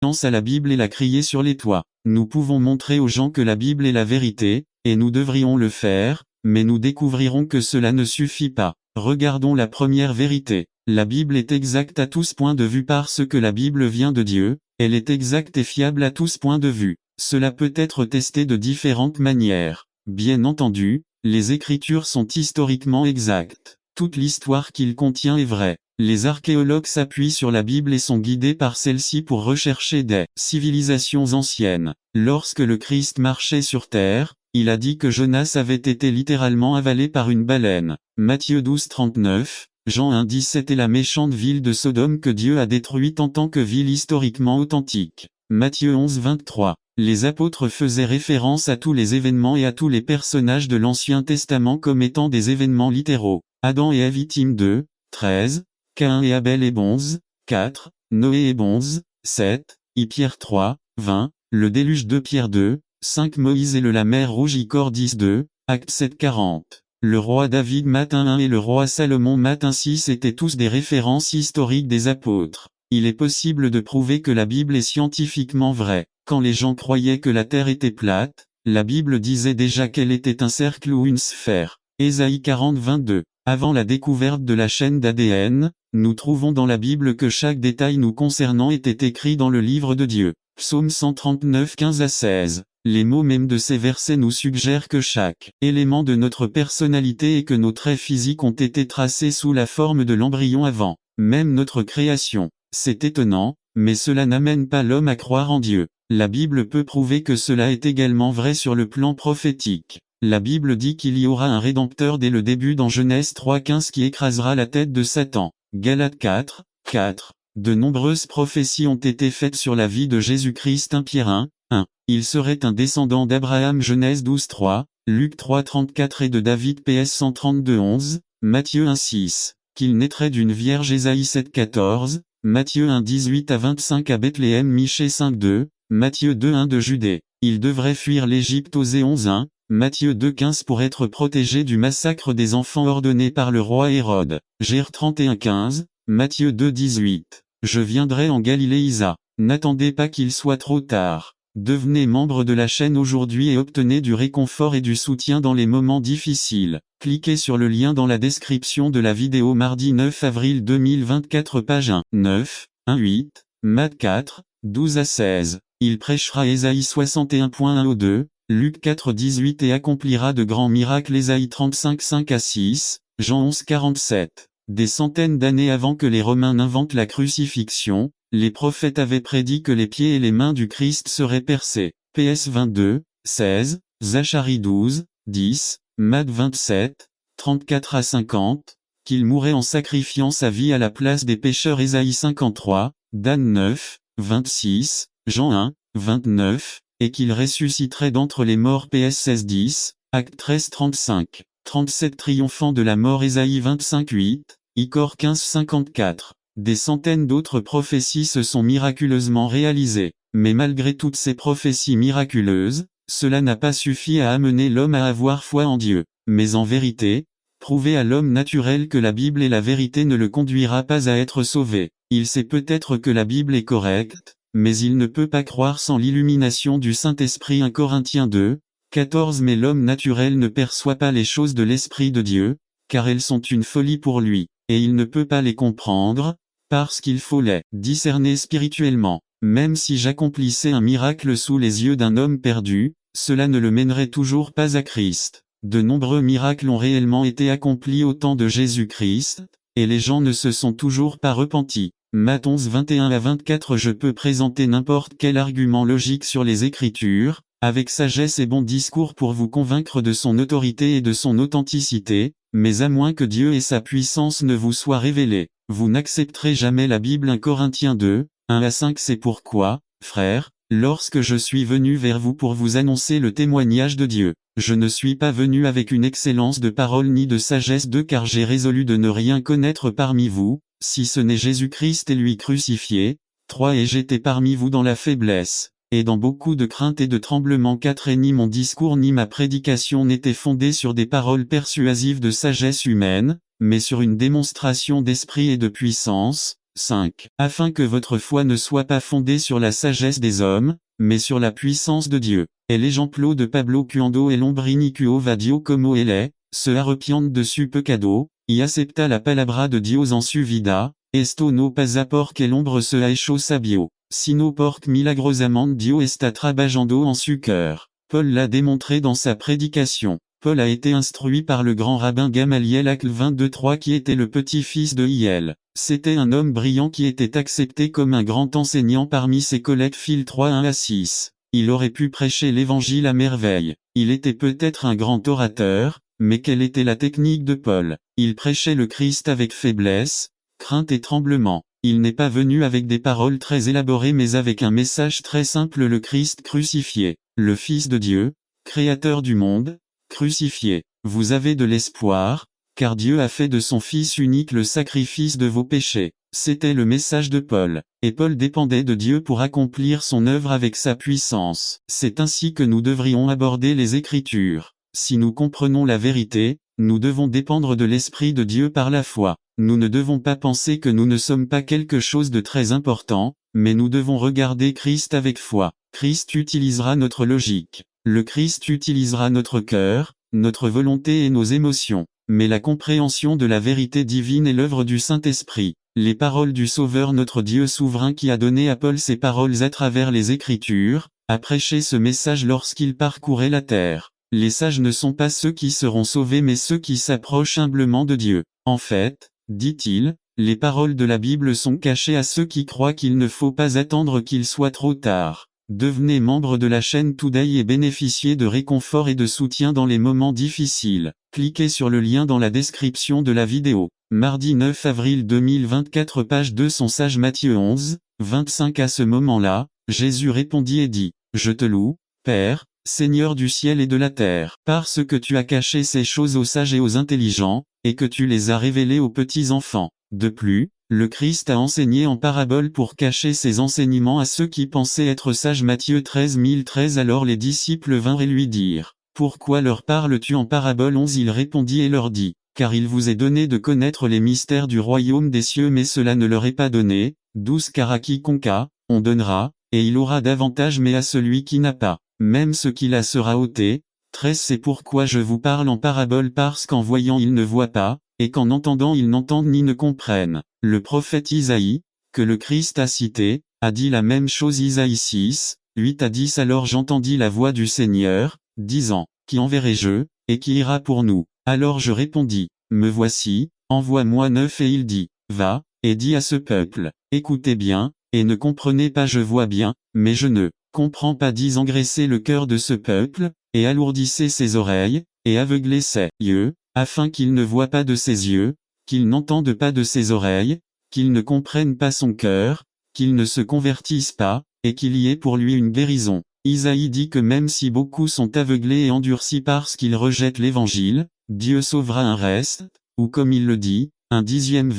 à la Bible et la crier sur les toits. Nous pouvons montrer aux gens que la Bible est la vérité, et nous devrions le faire, mais nous découvrirons que cela ne suffit pas. Regardons la première vérité. La Bible est exacte à tous points de vue parce que la Bible vient de Dieu, elle est exacte et fiable à tous points de vue. Cela peut être testé de différentes manières. Bien entendu, les Écritures sont historiquement exactes. Toute l'histoire qu'il contient est vraie. Les archéologues s'appuient sur la Bible et sont guidés par celle-ci pour rechercher des civilisations anciennes. Lorsque le Christ marchait sur terre, il a dit que Jonas avait été littéralement avalé par une baleine. Matthieu 12:39, Jean 1:17 est la méchante ville de Sodome que Dieu a détruite en tant que ville historiquement authentique. Matthieu 11:23. Les apôtres faisaient référence à tous les événements et à tous les personnages de l'Ancien Testament comme étant des événements littéraux. Adam et Ève Tim 2:13, Caïn et Abel et Bonze, 4, Noé et Bonze, 7, Pierre 3:20, le déluge de Pierre 2:5 Moïse et la mer Rouge Icor 10:2, Acte 7:40. Le roi David Matin 1 et le roi Salomon Matin 6 étaient tous des références historiques des apôtres. Il est possible de prouver que la Bible est scientifiquement vraie. Quand les gens croyaient que la Terre était plate, la Bible disait déjà qu'elle était un cercle ou une sphère. Ésaïe 40:22. Avant la découverte de la chaîne d'ADN, nous trouvons dans la Bible que chaque détail nous concernant était écrit dans le livre de Dieu. Psaume 139:15-16. Les mots même de ces versets nous suggèrent que chaque élément de notre personnalité et que nos traits physiques ont été tracés sous la forme de l'embryon avant même notre création. C'est étonnant, mais cela n'amène pas l'homme à croire en Dieu. La Bible peut prouver que cela est également vrai sur le plan prophétique. La Bible dit qu'il y aura un Rédempteur dès le début dans Genèse 3:15 qui écrasera la tête de Satan. Galates 4:4. De nombreuses prophéties ont été faites sur la vie de Jésus-Christ. 1 Pierre 1:1. Il serait un descendant d'Abraham. Genèse 12:3, Luc 3:34 et de David. PS 132:11, Matthieu 1:6. Qu'il naîtrait d'une vierge. Ésaïe 7:14, Matthieu 1:18-25 à Bethléem. Michée 5:2, Matthieu 2:1 de Judée. Il devrait fuir l'Égypte. Osée 11:1, Matthieu 2:15 pour être protégé du massacre des enfants ordonné par le roi Hérode. Gère 31:15, Matthieu 2:18. Je viendrai en Galilée. Isa. N'attendez pas qu'il soit trop tard. Devenez membre de la chaîne aujourd'hui et obtenez du réconfort et du soutien dans les moments difficiles. Cliquez sur le lien dans la description de la vidéo. Mardi 9 avril 2024 page 1, 9, 1-8, Matt 4, 12-16. Il prêchera Ésaïe 61.1 au 2, Luc 4:18 et accomplira de grands miracles. Ésaïe 35 5-6, Jean 11:47. Des centaines d'années avant que les Romains n'inventent la crucifixion, les prophètes avaient prédit que les pieds et les mains du Christ seraient percés. PS 22:16, Zacharie 12:10, Matt 27:34-50, qu'il mourrait en sacrifiant sa vie à la place des pécheurs. Ésaïe 53, Dan 9:26, Jean 1:29, et qu'il ressusciterait d'entre les morts. PS 16:10, Acte 13:35, 37 triomphant de la mort. Ésaïe 25:8, Icor 15:54. Des centaines d'autres prophéties se sont miraculeusement réalisées. Mais malgré toutes ces prophéties miraculeuses, cela n'a pas suffi à amener l'homme à avoir foi en Dieu. Mais en vérité, prouver à l'homme naturel que la Bible est la vérité ne le conduira pas à être sauvé. Il sait peut-être que la Bible est correcte, mais il ne peut pas croire sans l'illumination du Saint-Esprit. 1 Corinthiens 2:14. Mais l'homme naturel ne perçoit pas les choses de l'Esprit de Dieu, car elles sont une folie pour lui, et il ne peut pas les comprendre, parce qu'il faut les discerner spirituellement. Même si j'accomplissais un miracle sous les yeux d'un homme perdu, cela ne le mènerait toujours pas à Christ. De nombreux miracles ont réellement été accomplis au temps de Jésus-Christ, et les gens ne se sont toujours pas repentis. Matt 11:21-24. Je peux présenter n'importe quel argument logique sur les Écritures, avec sagesse et bon discours pour vous convaincre de son autorité et de son authenticité, mais à moins que Dieu et sa puissance ne vous soient révélés, vous n'accepterez jamais la Bible. 1 Corinthiens 2:1-5. C'est pourquoi, frères, lorsque je suis venu vers vous pour vous annoncer le témoignage de Dieu, je ne suis pas venu avec une excellence de parole ni de sagesse car j'ai résolu de ne rien connaître parmi vous, si ce n'est Jésus-Christ et lui crucifié. 3 Et j'étais parmi vous dans la faiblesse, et dans beaucoup de crainte et de tremblement. 4 Et ni mon discours ni ma prédication n'étaient fondés sur des paroles persuasives de sagesse humaine, mais sur une démonstration d'esprit et de puissance, 5. Afin que votre foi ne soit pas fondée sur la sagesse des hommes, mais sur la puissance de Dieu. Et l'exemplo de Pablo cuando el hombre iniquo va Dio como él est, se arrepiente de su pecado, y acepta la palabra de Dios en su vida, esto no pasa porque el hombre se ha hecho sabio, sino porque milagrosamente Dios está trabajando en su cœur. Paul l'a démontré dans sa prédication. Paul a été instruit par le grand rabbin Gamaliel Acte 22-3 qui était le petit-fils de Hiel. C'était un homme brillant qui était accepté comme un grand enseignant parmi ses collègues. Phil 3:1-6. Il aurait pu prêcher l'évangile à merveille. Il était peut-être un grand orateur, mais quelle était la technique de Paul? Il prêchait le Christ avec faiblesse, crainte et tremblement. Il n'est pas venu avec des paroles très élaborées mais avec un message très simple: le Christ crucifié, le Fils de Dieu, créateur du monde, crucifié. Vous avez de l'espoir, car Dieu a fait de son Fils unique le sacrifice de vos péchés. C'était le message de Paul, et Paul dépendait de Dieu pour accomplir son œuvre avec sa puissance. C'est ainsi que nous devrions aborder les Écritures. Si nous comprenons la vérité, nous devons dépendre de l'Esprit de Dieu par la foi. Nous ne devons pas penser que nous ne sommes pas quelque chose de très important, mais nous devons regarder Christ avec foi. Christ utilisera notre logique. Le Christ utilisera notre cœur, notre volonté et nos émotions. Mais la compréhension de la vérité divine est l'œuvre du Saint-Esprit. Les paroles du Sauveur notre Dieu souverain qui a donné à Paul ces paroles à travers les Écritures, a prêché ce message lorsqu'il parcourait la terre. Les sages ne sont pas ceux qui seront sauvés mais ceux qui s'approchent humblement de Dieu. En fait, dit-il, les paroles de la Bible sont cachées à ceux qui croient qu'il ne faut pas attendre qu'il soit trop tard. Devenez membre de la chaîne Today et bénéficiez de réconfort et de soutien dans les moments difficiles. Cliquez sur le lien dans la description de la vidéo. Mardi 9 avril 2024 page 2 Son sage Matthieu 11, 25 À ce moment-là, Jésus répondit et dit, « Je te loue, Père, Seigneur du ciel et de la terre, parce que tu as caché ces choses aux sages et aux intelligents, et que tu les as révélées aux petits enfants. » De plus, le Christ a enseigné en parabole pour cacher ses enseignements à ceux qui pensaient être sages. Matthieu 13:13 Alors les disciples vinrent et lui dirent, « Pourquoi leur parles-tu en parabole » 11 Il répondit et leur dit, « Car il vous est donné de connaître les mystères du royaume des cieux mais cela ne leur est pas donné. 12 Car à quiconque a, on donnera, et il aura davantage mais à celui qui n'a pas, même ce qu'il a sera ôté. 13 C'est pourquoi je vous parle en parabole parce qu'en voyant ils ne voient pas, et qu'en entendant ils n'entendent ni ne comprennent. Le prophète Isaïe, que le Christ a cité, a dit la même chose. Isaïe 6, 8-10 Alors j'entendis la voix du Seigneur, disant, Qui enverrai-je, et qui ira pour nous? Alors je répondis, Me voici, envoie-moi. 9 Et il dit, Va, et dis à ce peuple, Écoutez bien, et ne comprenez pas. Je vois bien, mais je ne comprends pas. 10 Engraissez le cœur de ce peuple, et alourdissez ses oreilles, et aveuglez ses yeux, afin qu'il ne voie pas de ses yeux, qu'il n'entende pas de ses oreilles, qu'il ne comprenne pas son cœur, qu'il ne se convertisse pas, et qu'il y ait pour lui une guérison. Isaïe dit que même si beaucoup sont aveuglés et endurcis parce qu'ils rejettent l'évangile, Dieu sauvera un reste, ou comme il le dit, un dixième.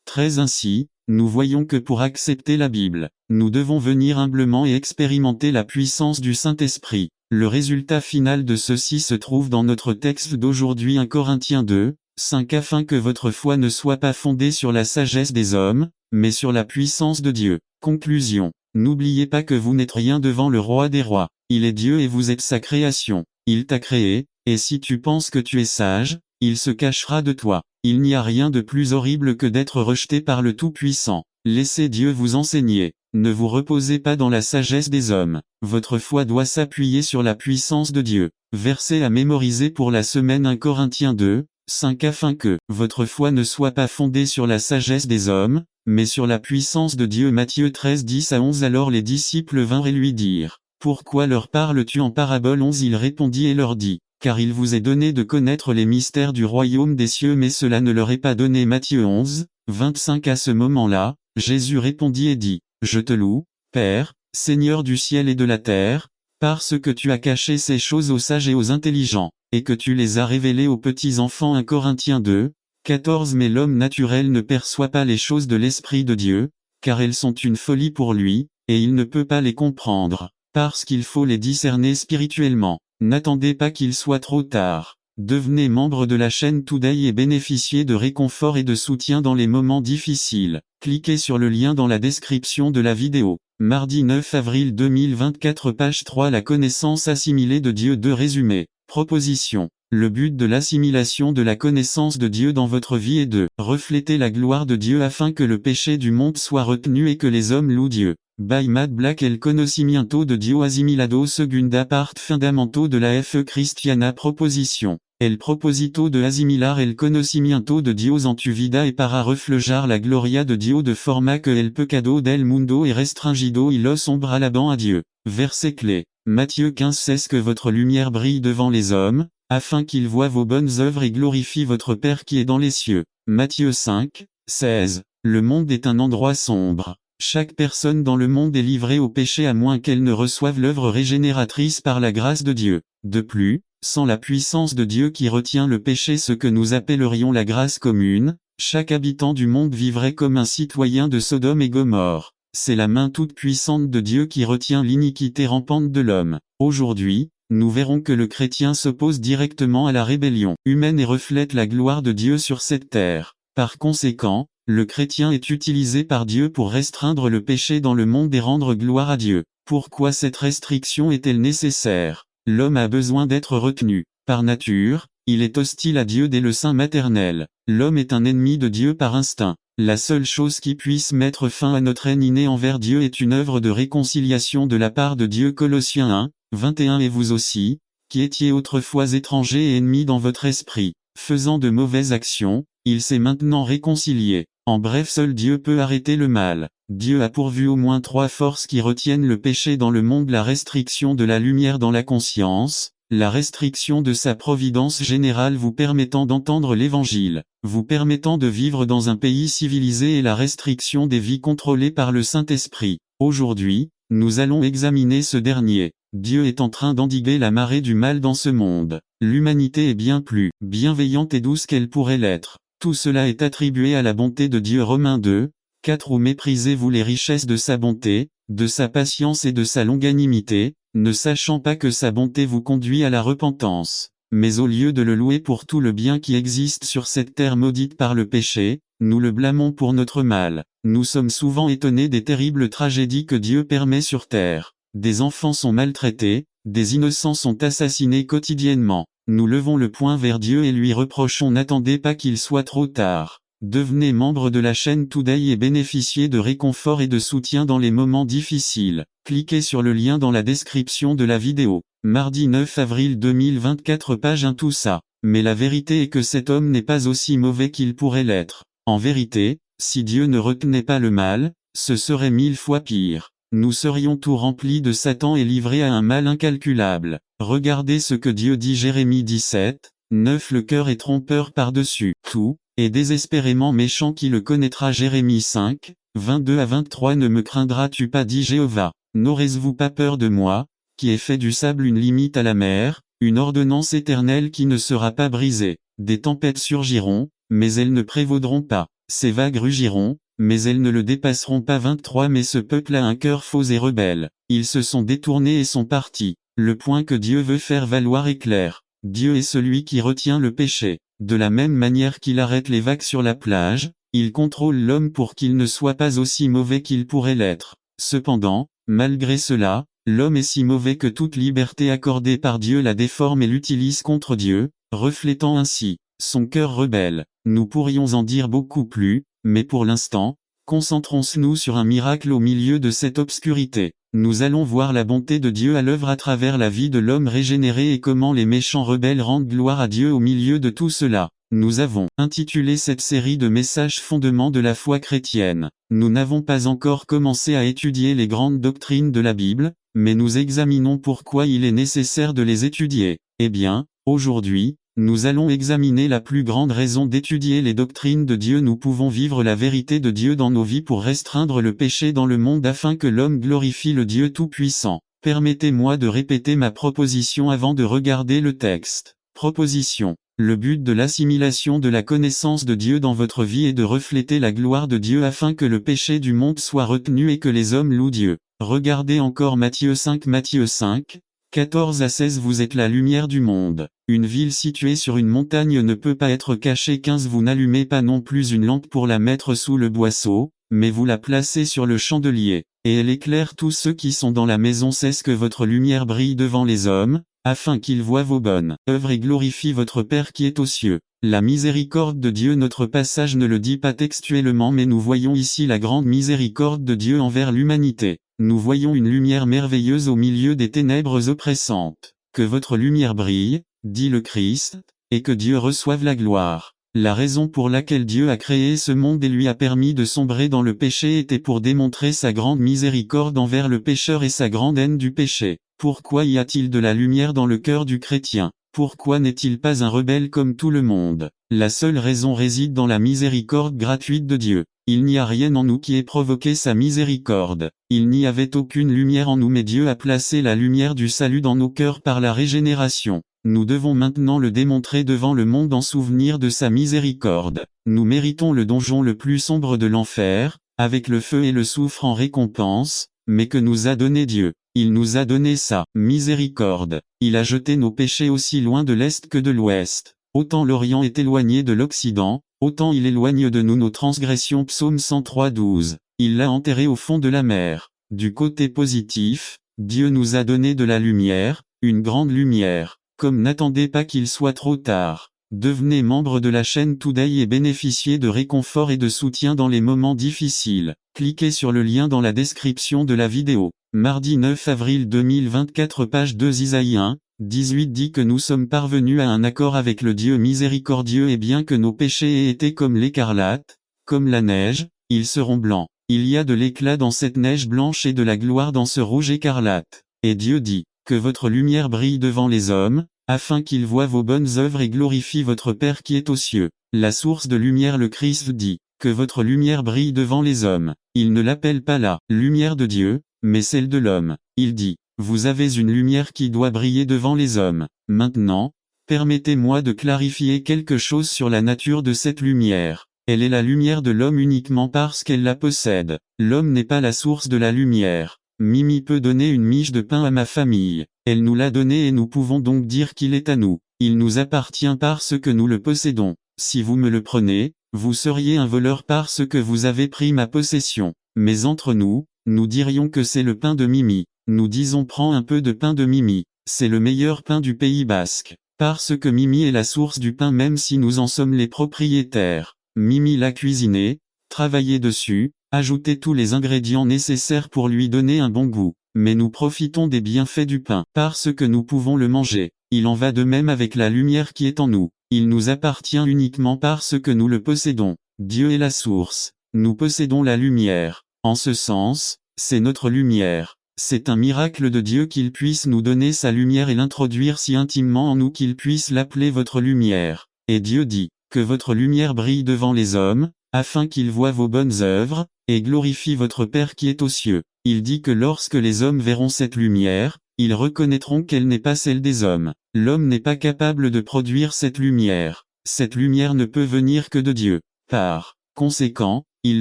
13 Ainsi, nous voyons que pour accepter la Bible, nous devons venir humblement et expérimenter la puissance du Saint-Esprit. Le résultat final de ceci se trouve dans notre texte d'aujourd'hui 1 Corinthiens 2, 5 Afin que votre foi ne soit pas fondée sur la sagesse des hommes, mais sur la puissance de Dieu. Conclusion. N'oubliez pas que vous n'êtes rien devant le roi des rois. Il est Dieu et vous êtes sa création. Il t'a créé, et si tu penses que tu es sage, il se cachera de toi. Il n'y a rien de plus horrible que d'être rejeté par le Tout-Puissant. Laissez Dieu vous enseigner. Ne vous reposez pas dans la sagesse des hommes. Votre foi doit s'appuyer sur la puissance de Dieu. Verset à mémoriser pour la semaine 1 Corinthiens 2, 5 Afin que votre foi ne soit pas fondée sur la sagesse des hommes, mais sur la puissance de Dieu. Matthieu 13 10-11 Alors les disciples vinrent et lui dirent, Pourquoi leur parles-tu en parabole 11 Il répondit et leur dit, Car il vous est donné de connaître les mystères du royaume des cieux mais cela ne leur est pas donné. Matthieu 11, 25 À ce moment-là, Jésus répondit et dit, Je te loue, Père, Seigneur du ciel et de la terre, parce que tu as caché ces choses aux sages et aux intelligents, et que tu les as révélées aux petits enfants. 1 Corinthiens 2, 14 Mais l'homme naturel ne perçoit pas les choses de l'Esprit de Dieu, car elles sont une folie pour lui, et il ne peut pas les comprendre, parce qu'il faut les discerner spirituellement. N'attendez pas qu'il soit trop tard. Devenez membre de la chaîne Today et bénéficiez de réconfort et de soutien dans les moments difficiles. Cliquez sur le lien dans la description de la vidéo. Mardi 9 avril 2024 page 3 La connaissance assimilée de Dieu 2 Résumé. Proposition. Le but de l'assimilation de la connaissance de Dieu dans votre vie est de refléter la gloire de Dieu afin que le péché du monde soit retenu et que les hommes louent Dieu. By Matt Black El conocimiento de Dio asimilado segunda part fundamento de la fe cristiana proposition. El proposito de asimilar el conocimiento de Dios en tu vida y para reflejar la gloria de Dio de forma que el pecado del mundo est restringido y los hombres alabant à Dieu. Verset clé. Matthieu 15:16 Que votre lumière brille devant les hommes, afin qu'ils voient vos bonnes œuvres et glorifient votre Père qui est dans les cieux. Matthieu 5:16. Le monde est un endroit sombre. Chaque personne dans le monde est livrée au péché à moins qu'elle ne reçoive l'œuvre régénératrice par la grâce de Dieu. De plus, sans la puissance de Dieu qui retient le péché, ce que nous appellerions la grâce commune, chaque habitant du monde vivrait comme un citoyen de Sodome et Gomorrhe. C'est la main toute puissante de Dieu qui retient l'iniquité rampante de l'homme. Aujourd'hui, nous verrons que le chrétien s'oppose directement à la rébellion humaine et reflète la gloire de Dieu sur cette terre. Par conséquent, le chrétien est utilisé par Dieu pour restreindre le péché dans le monde et rendre gloire à Dieu. Pourquoi cette restriction est-elle nécessaire? L'homme a besoin d'être retenu. Par nature, il est hostile à Dieu dès le sein maternel. L'homme est un ennemi de Dieu par instinct. La seule chose qui puisse mettre fin à notre haine innée envers Dieu est une œuvre de réconciliation de la part de Dieu. Colossiens 1:21 Et vous aussi, qui étiez autrefois étrangers et ennemis dans votre esprit, faisant de mauvaises actions, il s'est maintenant réconcilié. En bref, seul Dieu peut arrêter le mal. Dieu a pourvu au moins 3 forces qui retiennent le péché dans le monde: la restriction de la lumière dans la conscience, la restriction de sa providence générale vous permettant d'entendre l'évangile, vous permettant de vivre dans un pays civilisé, et la restriction des vies contrôlées par le Saint-Esprit. Aujourd'hui, nous allons examiner ce dernier. Dieu est en train d'endiguer la marée du mal dans ce monde. L'humanité est bien plus bienveillante et douce qu'elle pourrait l'être. Tout cela est attribué à la bonté de Dieu. Romains 2:4 Ou méprisez-vous les richesses de sa bonté, de sa patience et de sa longanimité, ne sachant pas que sa bonté vous conduit à la repentance. Mais au lieu de le louer pour tout le bien qui existe sur cette terre maudite par le péché, nous le blâmons pour notre mal. Nous sommes souvent étonnés des terribles tragédies que Dieu permet sur terre. Des enfants sont maltraités, des innocents sont assassinés quotidiennement. Nous levons le poing vers Dieu et lui reprochons: n'attendez pas qu'il soit trop tard. Devenez membre de la chaîne Today et bénéficiez de réconfort et de soutien dans les moments difficiles. Cliquez sur le lien dans la description de la vidéo. Mardi 9 avril 2024 page 1 Tout ça. Mais la vérité est que cet homme n'est pas aussi mauvais qu'il pourrait l'être. En vérité, si Dieu ne retenait pas le mal, ce serait 1000 fois pire. Nous serions tout remplis de Satan et livrés à un mal incalculable. Regardez ce que Dieu dit. Jérémie 17:9 Le cœur est trompeur par-dessus tout, et désespérément méchant, qui le connaîtra? Jérémie 5:22-23 Ne me craindras-tu pas, dit Jéhovah? N'aurez-vous pas peur de moi, qui ai fait du sable une limite à la mer, une ordonnance éternelle qui ne sera pas brisée? Des tempêtes surgiront, mais elles ne prévaudront pas. Ces vagues rugiront, mais elles ne le dépasseront pas. 23 Mais ce peuple a un cœur faux et rebelle. Ils se sont détournés et sont partis. Le point que Dieu veut faire valoir est clair. Dieu est celui qui retient le péché. De la même manière qu'il arrête les vagues sur la plage, il contrôle l'homme pour qu'il ne soit pas aussi mauvais qu'il pourrait l'être. Cependant, malgré cela, l'homme est si mauvais que toute liberté accordée par Dieu la déforme et l'utilise contre Dieu, reflétant ainsi son cœur rebelle. Nous pourrions en dire beaucoup plus, mais pour l'instant, concentrons-nous sur un miracle au milieu de cette obscurité. Nous allons voir la bonté de Dieu à l'œuvre à travers la vie de l'homme régénéré et comment les méchants rebelles rendent gloire à Dieu au milieu de tout cela. Nous avons intitulé cette série de messages Fondements de la foi chrétienne. Nous n'avons pas encore commencé à étudier les grandes doctrines de la Bible, mais nous examinons pourquoi il est nécessaire de les étudier. Eh bien, aujourd'hui, nous allons examiner la plus grande raison d'étudier les doctrines de Dieu. Nous pouvons vivre la vérité de Dieu dans nos vies pour restreindre le péché dans le monde afin que l'homme glorifie le Dieu Tout-Puissant. Permettez-moi de répéter ma proposition avant de regarder le texte. Proposition. Le but de l'assimilation de la connaissance de Dieu dans votre vie est de refléter la gloire de Dieu afin que le péché du monde soit retenu et que les hommes louent Dieu. Regardez encore Matthieu 5. Matthieu 5:14-16 Vous êtes la lumière du monde. Une ville située sur une montagne ne peut pas être cachée. 15 Vous n'allumez pas non plus une lampe pour la mettre sous le boisseau, mais vous la placez sur le chandelier, et elle éclaire tous ceux qui sont dans la maison. C'est ce que votre lumière brille devant les hommes, afin qu'ils voient vos bonnes œuvres et glorifient votre Père qui est aux cieux. La miséricorde de Dieu. Notre passage ne le dit pas textuellement, mais nous voyons ici la grande miséricorde de Dieu envers l'humanité. Nous voyons une lumière merveilleuse au milieu des ténèbres oppressantes. Que votre lumière brille, dit le Christ, et que Dieu reçoive la gloire. La raison pour laquelle Dieu a créé ce monde et lui a permis de sombrer dans le péché était pour démontrer sa grande miséricorde envers le pécheur et sa grande haine du péché. Pourquoi y a-t-il de la lumière dans le cœur du chrétien? Pourquoi n'est-il pas un rebelle comme tout le monde? La seule raison réside dans la miséricorde gratuite de Dieu. Il n'y a rien en nous qui ait provoqué sa miséricorde. Il n'y avait aucune lumière en nous, mais Dieu a placé la lumière du salut dans nos cœurs par la régénération. Nous devons maintenant le démontrer devant le monde en souvenir de sa miséricorde. Nous méritons le donjon le plus sombre de l'enfer, avec le feu et le soufre en récompense, mais que nous a donné Dieu? Il nous a donné sa miséricorde. Il a jeté nos péchés aussi loin de l'Est que de l'Ouest. Autant l'Orient est éloigné de l'Occident, autant il éloigne de nous nos transgressions. Psaume 103:12. Il l'a enterré au fond de la mer. Du côté positif, Dieu nous a donné de la lumière, une grande lumière. Comme n'attendez pas qu'il soit trop tard. Devenez membre de la chaîne Today et bénéficiez de réconfort et de soutien dans les moments difficiles. Cliquez sur le lien dans la description de la vidéo. Mardi 9 avril 2024, page 2. Isaïe 1:18 dit que nous sommes parvenus à un accord avec le Dieu miséricordieux, et bien que nos péchés aient été comme l'écarlate, comme la neige, ils seront blancs. Il y a de l'éclat dans cette neige blanche et de la gloire dans ce rouge écarlate. Et Dieu dit, que votre lumière brille devant les hommes, afin qu'ils voient vos bonnes œuvres et glorifient votre Père qui est aux cieux. La source de lumière, le Christ dit, que votre lumière brille devant les hommes. Il ne l'appelle pas la lumière de Dieu, mais celle de l'homme. Il dit, vous avez une lumière qui doit briller devant les hommes. Maintenant, permettez-moi de clarifier quelque chose sur la nature de cette lumière. Elle est la lumière de l'homme uniquement parce qu'elle la possède. L'homme n'est pas la source de la lumière. Mimi peut donner une miche de pain à ma famille. Elle nous l'a donné et nous pouvons donc dire qu'il est à nous. Il nous appartient parce que nous le possédons. Si vous me le prenez, vous seriez un voleur parce que vous avez pris ma possession. Mais entre nous, nous dirions que c'est le pain de Mimi. Nous disons prends un peu de pain de Mimi. C'est le meilleur pain du Pays Basque. Parce que Mimi est la source du pain même si nous en sommes les propriétaires. Mimi l'a cuisiné, travaillé dessus, ajouté tous les ingrédients nécessaires pour lui donner un bon goût. Mais nous profitons des bienfaits du pain parce que nous pouvons le manger. Il en va de même avec la lumière qui est en nous. Il nous appartient uniquement parce que nous le possédons. Dieu est la source. Nous possédons la lumière. En ce sens, c'est notre lumière. C'est un miracle de Dieu qu'il puisse nous donner sa lumière et l'introduire si intimement en nous qu'il puisse l'appeler votre lumière. Et Dieu dit, que votre lumière brille devant les hommes, afin qu'ils voient vos bonnes œuvres, et glorifient votre Père qui est aux cieux. Il dit que lorsque les hommes verront cette lumière, ils reconnaîtront qu'elle n'est pas celle des hommes. L'homme n'est pas capable de produire cette lumière. Cette lumière ne peut venir que de Dieu. Par conséquent, ils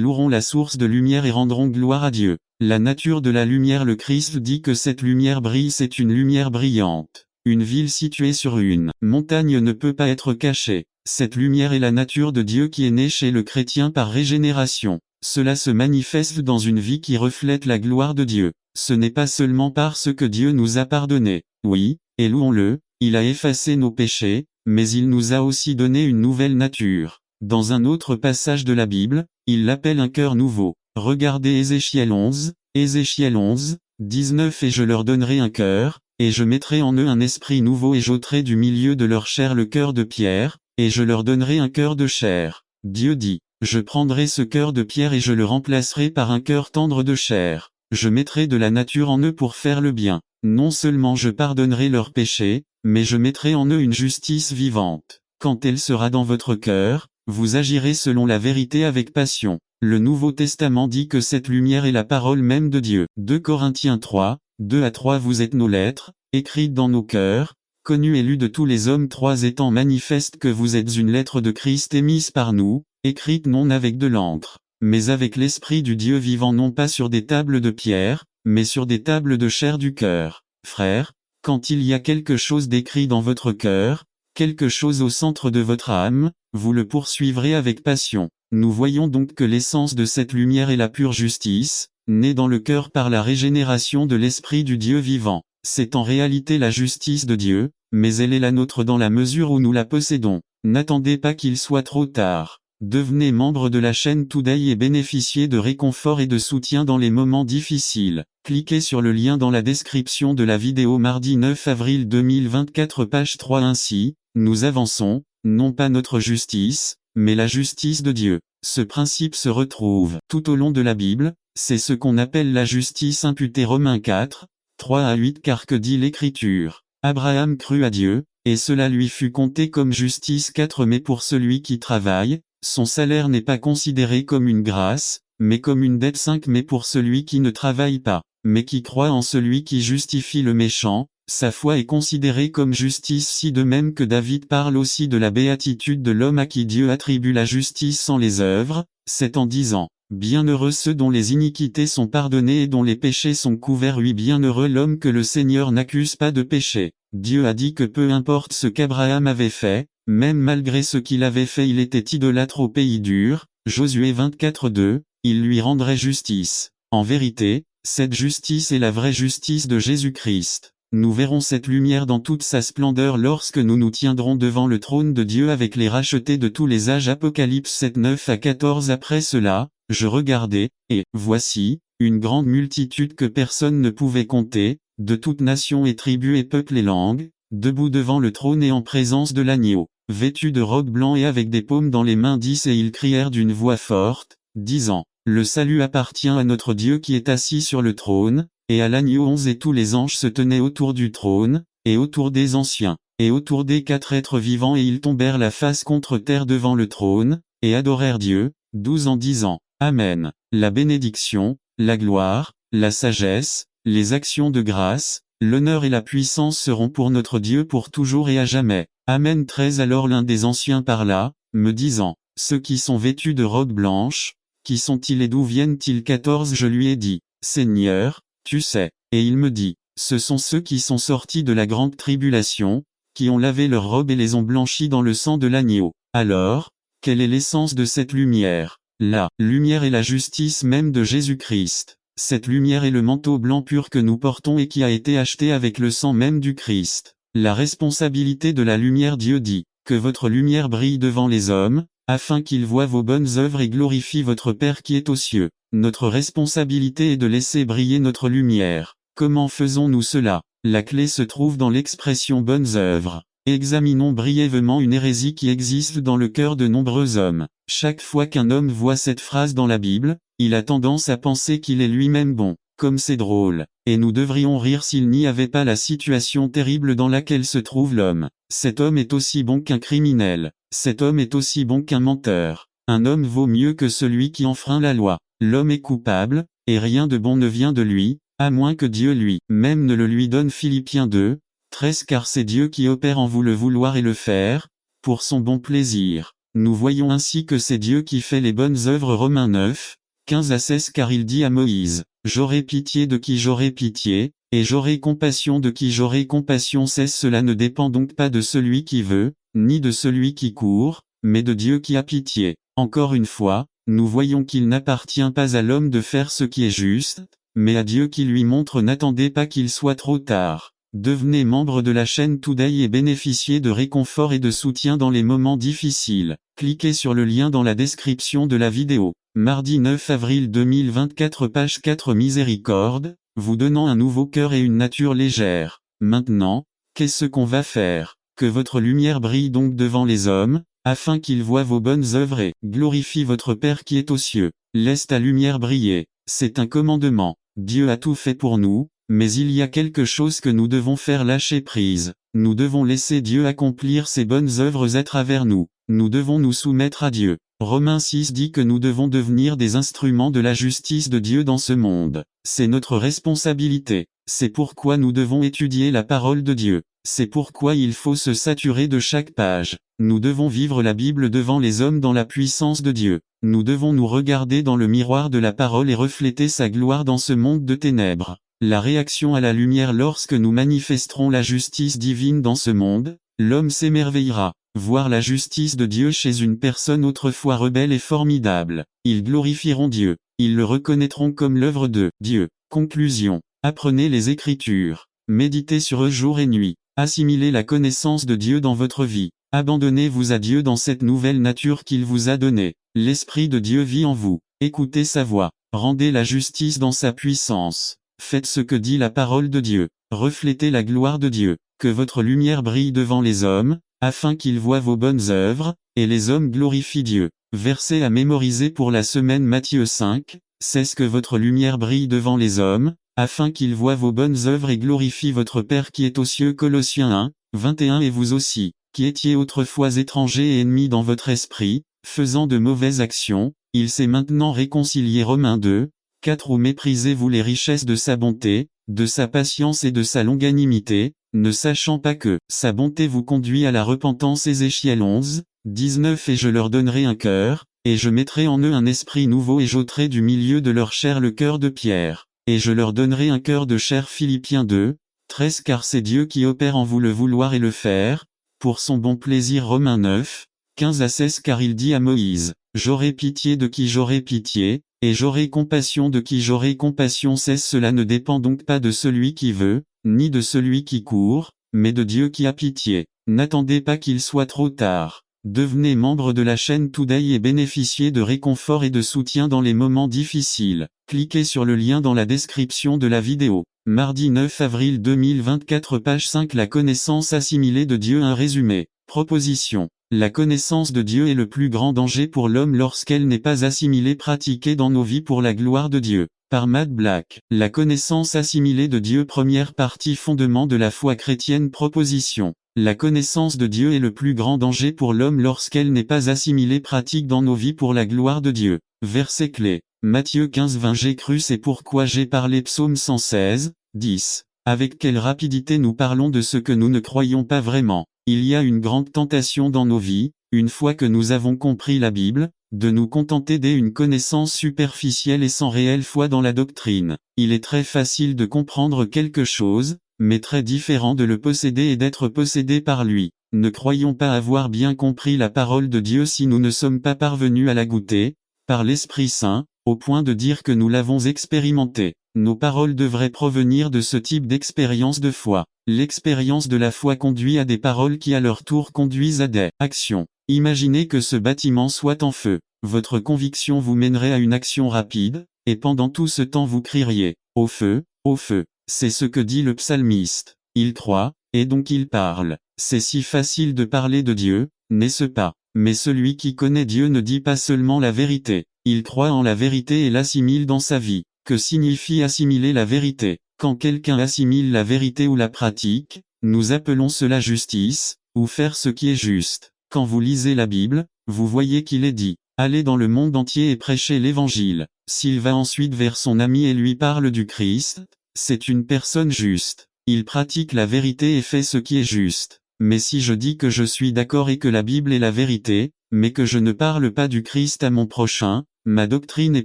loueront la source de lumière et rendront gloire à Dieu. La nature de la lumière, le Christ dit que cette lumière brille, c'est une lumière brillante. Une ville située sur une montagne ne peut pas être cachée. Cette lumière est la nature de Dieu qui est née chez le chrétien par régénération. Cela se manifeste dans une vie qui reflète la gloire de Dieu. Ce n'est pas seulement parce que Dieu nous a pardonné. Oui, et louons-le, il a effacé nos péchés, mais il nous a aussi donné une nouvelle nature. Dans un autre passage de la Bible, il l'appelle un cœur nouveau. Regardez Ézéchiel 11:19 et je leur donnerai un cœur, et je mettrai en eux un esprit nouveau et j'ôterai du milieu de leur chair le cœur de pierre, et je leur donnerai un cœur de chair. Dieu dit, je prendrai ce cœur de pierre et je le remplacerai par un cœur tendre de chair. Je mettrai de la nature en eux pour faire le bien. Non seulement je pardonnerai leurs péchés, mais je mettrai en eux une justice vivante. Quand elle sera dans votre cœur, vous agirez selon la vérité avec passion. Le Nouveau Testament dit que cette lumière est la parole même de Dieu. 2 Corinthiens 3:2-3 Vous êtes nos lettres, écrites dans nos cœurs, connues et lues de tous les hommes. 3 Étant manifeste que vous êtes une lettre de Christ émise par nous, écrite non avec de l'encre, mais avec l'Esprit du Dieu vivant, non pas sur des tables de pierre, mais sur des tables de chair du cœur. Frères, quand il y a quelque chose d'écrit dans votre cœur, quelque chose au centre de votre âme, vous le poursuivrez avec passion. Nous voyons donc que l'essence de cette lumière est la pure justice, née dans le cœur par la régénération de l'Esprit du Dieu vivant. C'est en réalité la justice de Dieu, mais elle est la nôtre dans la mesure où nous la possédons. N'attendez pas qu'il soit trop tard. Devenez membre de la chaîne Today et bénéficiez de réconfort et de soutien dans les moments difficiles. Cliquez sur le lien dans la description de la vidéo mardi 9 avril 2024 page 3. Ainsi, nous avançons, non pas notre justice, mais la justice de Dieu. Ce principe se retrouve tout au long de la Bible, c'est ce qu'on appelle la justice imputée. Romains 4, 3 à 8. Car que dit l'Écriture? Abraham crut à Dieu, et cela lui fut compté comme justice. 4 Mais pour celui qui travaille, son salaire n'est pas considéré comme une grâce, mais comme une dette. 5 Mais pour celui qui ne travaille pas, mais qui croit en celui qui justifie le méchant, sa foi est considérée comme justice. Si de même que David parle aussi de la béatitude de l'homme à qui Dieu attribue la justice sans les œuvres, c'est en disant, bienheureux ceux dont les iniquités sont pardonnées et dont les péchés sont couverts. Oui, bienheureux l'homme que le Seigneur n'accuse pas de péché. Dieu a dit que peu importe ce qu'Abraham avait fait, même malgré ce qu'il avait fait, il était idolâtre au pays dur. Josué 24:2, il lui rendrait justice. En vérité, cette justice est la vraie justice de Jésus-Christ. Nous verrons cette lumière dans toute sa splendeur lorsque nous nous tiendrons devant le trône de Dieu avec les rachetés de tous les âges. Apocalypse 7, 9 à 14. Après cela, je regardai, et, voici, une grande multitude que personne ne pouvait compter, de toute nation et tribu et peuple et langue, debout devant le trône et en présence de l'agneau, vêtus de robes blancs et avec des paumes dans les mains. 10 Et ils crièrent d'une voix forte, disant, le salut appartient à notre Dieu qui est assis sur le trône, et à l'agneau. 11 Et tous les anges se tenaient autour du trône, et autour des anciens, et autour des 4 êtres vivants, et ils tombèrent la face contre terre devant le trône, et adorèrent Dieu. 12 En disant, Amen. La bénédiction, la gloire, la sagesse, les actions de grâce, l'honneur et la puissance seront pour notre Dieu pour toujours et à jamais. Amen. 13 Alors l'un des anciens parla, me disant, ceux qui sont vêtus de robes blanches, qui sont-ils et d'où viennent-ils? 14 Je lui ai dit, Seigneur, tu sais. Et il me dit, ce sont ceux qui sont sortis de la grande tribulation, qui ont lavé leurs robes et les ont blanchis dans le sang de l'agneau. Alors, quelle est l'essence de cette lumière? La lumière est la justice même de Jésus-Christ. Cette lumière est le manteau blanc pur que nous portons et qui a été acheté avec le sang même du Christ. La responsabilité de la lumière. Dieu dit, que votre lumière brille devant les hommes, afin qu'ils voient vos bonnes œuvres et glorifient votre Père qui est aux cieux. Notre responsabilité est de laisser briller notre lumière. Comment faisons-nous cela? La clé se trouve dans l'expression bonnes œuvres. Examinons brièvement une hérésie qui existe dans le cœur de nombreux hommes. Chaque fois qu'un homme voit cette phrase dans la Bible, il a tendance à penser qu'il est lui-même bon. Comme c'est drôle. Et nous devrions rire s'il n'y avait pas la situation terrible dans laquelle se trouve l'homme. Cet homme est aussi bon qu'un criminel. Cet homme est aussi bon qu'un menteur. Un homme vaut mieux que celui qui enfreint la loi. L'homme est coupable, et rien de bon ne vient de lui, à moins que Dieu lui-même ne le lui donne. Philippiens 2, 13 Car c'est Dieu qui opère en vous le vouloir et le faire, pour son bon plaisir. Nous voyons ainsi que c'est Dieu qui fait les bonnes œuvres. Romains 9, 15 à 16 Car il dit à Moïse, j'aurai pitié de qui j'aurai pitié, et j'aurai compassion de qui j'aurai compassion. 16 Cela ne dépend donc pas de celui qui veut, ni de celui qui court, mais de Dieu qui a pitié. Encore une fois, nous voyons qu'il n'appartient pas à l'homme de faire ce qui est juste, mais à Dieu qui lui montre. N'attendez pas qu'il soit trop tard. Devenez membre de la chaîne Today et bénéficiez de réconfort et de soutien dans les moments difficiles. Cliquez sur le lien dans la description de la vidéo. Mardi 9 avril 2024 page 4 Miséricorde, vous donnant un nouveau cœur et une nature légère. Maintenant, qu'est-ce qu'on va faire? Que votre lumière brille donc devant les hommes, afin qu'ils voient vos bonnes œuvres et glorifient votre Père qui est aux cieux. Laisse ta lumière briller. C'est un commandement. Dieu a tout fait pour nous, mais il y a quelque chose que nous devons faire: lâcher prise. Nous devons laisser Dieu accomplir ses bonnes œuvres à travers nous. Nous devons nous soumettre à Dieu. Romains 6 dit que nous devons devenir des instruments de la justice de Dieu dans ce monde. C'est notre responsabilité. C'est pourquoi nous devons étudier la parole de Dieu. C'est pourquoi il faut se saturer de chaque page. Nous devons vivre la Bible devant les hommes dans la puissance de Dieu. Nous devons nous regarder dans le miroir de la parole et refléter sa gloire dans ce monde de ténèbres. La réaction à la lumière lorsque nous manifesterons la justice divine dans ce monde, L'homme s'émerveillera. Voir la justice de Dieu chez une personne autrefois rebelle est formidable. Ils glorifieront Dieu. Ils le reconnaîtront comme l'œuvre de Dieu. Conclusion. Apprenez les Écritures. Méditez sur eux jour et nuit. Assimilez la connaissance de Dieu dans votre vie. Abandonnez-vous à Dieu dans cette nouvelle nature qu'il vous a donnée. L'Esprit de Dieu vit en vous. Écoutez sa voix. Rendez la justice dans sa puissance. Faites ce que dit la parole de Dieu. Reflétez la gloire de Dieu. Que votre lumière brille devant les hommes, afin qu'ils voient vos bonnes œuvres, et les hommes glorifient Dieu. Verset à mémoriser pour la semaine Matthieu 5, c'est ce que votre lumière brille devant les hommes, afin qu'ils voient vos bonnes œuvres et glorifient votre Père qui est aux cieux. Colossiens 1, 21. Et vous aussi, qui étiez autrefois étrangers et ennemis dans votre esprit, faisant de mauvaises actions, il s'est maintenant réconcilié. Romains 2, 4. Ou méprisez-vous les richesses de sa bonté, de sa patience et de sa longanimité, ne sachant pas que sa bonté vous conduit à la repentance. Ézéchiel 11, 19. Et je leur donnerai un cœur, et je mettrai en eux un esprit nouveau et j'ôterai du milieu de leur chair le cœur de pierre, et je leur donnerai un cœur de chair. Philippiens 2, 13. Car c'est Dieu qui opère en vous le vouloir et le faire, pour son bon plaisir. Romains 9, 15 à 16. Car il dit à Moïse, j'aurai pitié de qui j'aurai pitié, et j'aurai compassion de qui j'aurai compassion. 16. Cela ne dépend donc pas de celui qui veut, ni de celui qui court, mais de Dieu qui a pitié. N'attendez pas qu'il soit trop tard. Devenez membre de la chaîne Today et bénéficiez de réconfort et de soutien dans les moments difficiles. Cliquez sur le lien dans la description de la vidéo. Mardi 9 avril 2024, page 5. La connaissance assimilée de Dieu. Un résumé. Proposition. La connaissance de Dieu est le plus grand danger pour l'homme lorsqu'elle n'est pas assimilée, pratiquée dans nos vies pour la gloire de Dieu. Par Matt Black. La connaissance assimilée de Dieu. Première partie. Fondement de la foi chrétienne. Proposition. La connaissance de Dieu est le plus grand danger pour l'homme lorsqu'elle n'est pas assimilée, pratique dans nos vies pour la gloire de Dieu. Verset clé. Matthieu 15, 20. J'ai cru, c'est pourquoi j'ai parlé. Psaume 116, 10. Avec quelle rapidité nous parlons de ce que nous ne croyons pas vraiment. Il y a une grande tentation dans nos vies, une fois que nous avons compris la Bible, de nous contenter d'une connaissance superficielle et sans réelle foi dans la doctrine. Il est très facile de comprendre quelque chose, mais très différent de le posséder et d'être possédé par lui. Ne croyons pas avoir bien compris la parole de Dieu si nous ne sommes pas parvenus à la goûter, par l'Esprit Saint, au point de dire que nous l'avons expérimenté. Nos paroles devraient provenir de ce type d'expérience de foi. L'expérience de la foi conduit à des paroles qui à leur tour conduisent à des actions. Imaginez que ce bâtiment soit en feu. Votre conviction vous mènerait à une action rapide, et pendant tout ce temps vous crieriez « Au feu, au feu ». C'est ce que dit le psalmiste. Il croit, et donc il parle. C'est si facile de parler de Dieu, n'est-ce pas? Mais celui qui connaît Dieu ne dit pas seulement la vérité. Il croit en la vérité et l'assimile dans sa vie. Que signifie assimiler la vérité? Quand quelqu'un assimile la vérité ou la pratique, nous appelons cela justice, ou faire ce qui est juste. Quand vous lisez la Bible, vous voyez qu'il est dit, allez dans le monde entier et prêchez l'évangile. S'il va ensuite vers son ami et lui parle du Christ, c'est une personne juste. Il pratique la vérité et fait ce qui est juste. Mais si je dis que je suis d'accord et que la Bible est la vérité, mais que je ne parle pas du Christ à mon prochain, ma doctrine est